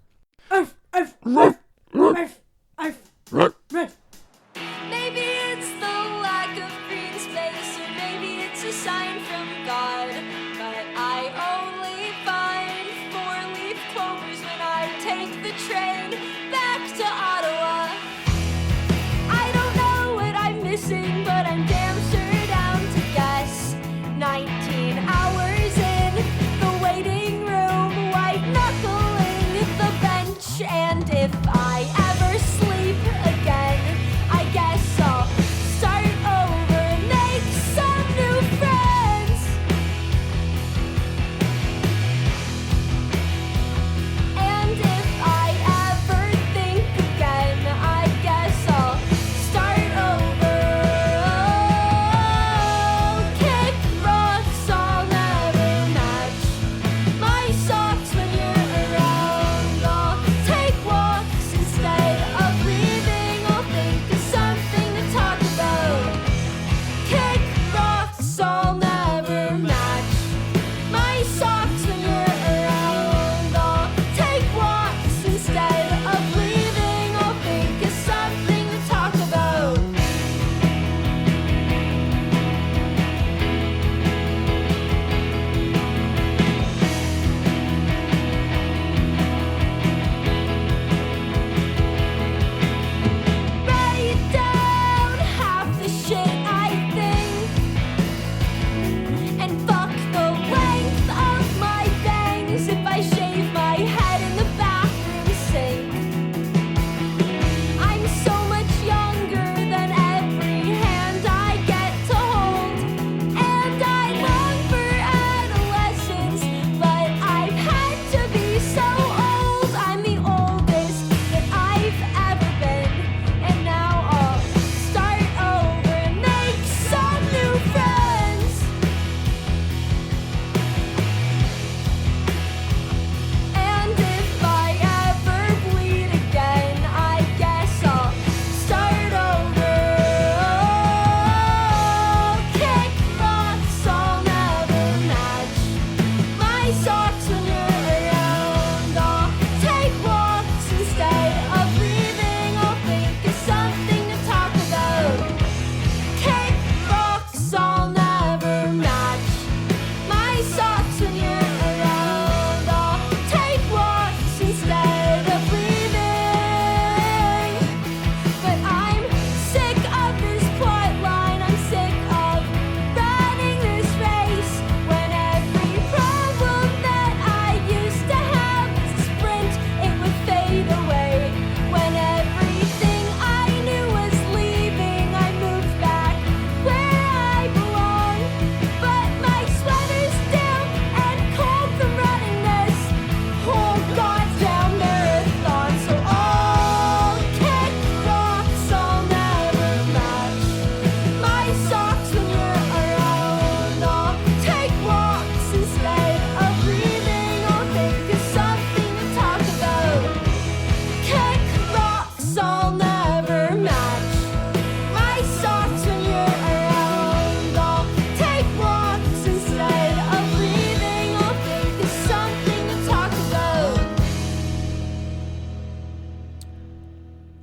Maybe it's the lack of green space, or maybe it's a sign from God. But I only find 4-leaf clovers when I take the train back to Ottawa. I don't know what I'm missing, but I'm damn sure down to guess. 19 hours in the waiting room, white knuckling the bench, and if I ever sleep again, I guess I'll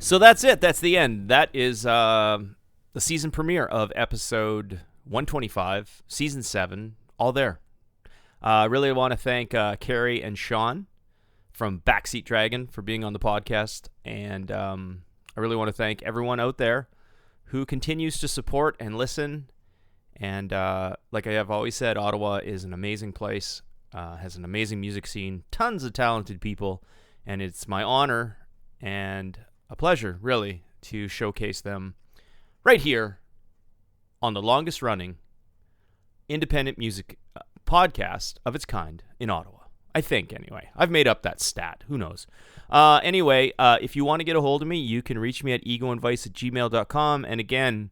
So that's it. That's the end. That is the season premiere of episode 125, season 7, all there. I really want to thank Carrie and Sean from Backseat Dragon for being on the podcast. And I really want to thank everyone out there who continues to support and listen. And like I have always said, Ottawa is an amazing place, has an amazing music scene, tons of talented people. And it's my honor and a pleasure, really, to showcase them right here on the longest running independent music podcast of its kind in Ottawa. I think, anyway. I've made up that stat. Who knows? Anyway, if you want to get a hold of me, you can reach me at egoandvice@gmail.com. And again,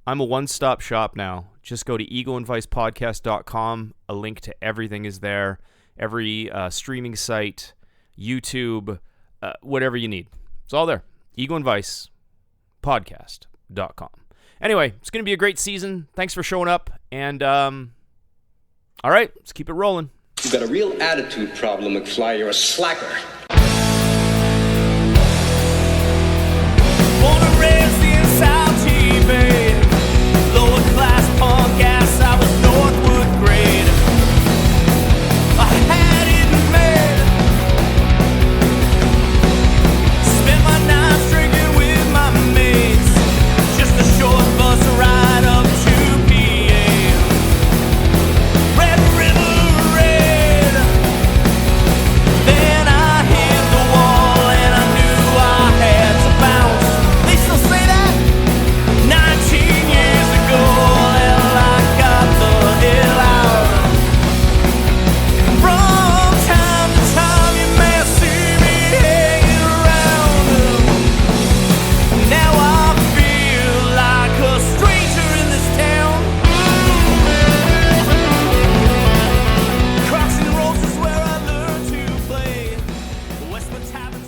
I'm a one-stop shop now. Just go to egoandvicepodcast.com. A link to everything is there. Every streaming site, YouTube, whatever you need. It's all there. egoandvicepodcast.com. Anyway, it's going to be a great season. Thanks for showing up. And, all right, let's keep it rolling. You've got a real attitude problem, McFly. You're a slacker. Born and raised in South Bay, lower class punk ass, I was Northwood grade. I had it made. Spent my nights drinking with my mates. Just a short bus ride up to PA. Red River Red. Then I hit the wall and I knew I had to bounce. They still say that 19 years ago, and I got the hell out. From time to time you may see me hanging around. Now I feel like a stranger in this town. Crossing roads is where I learned to play. The Westman's having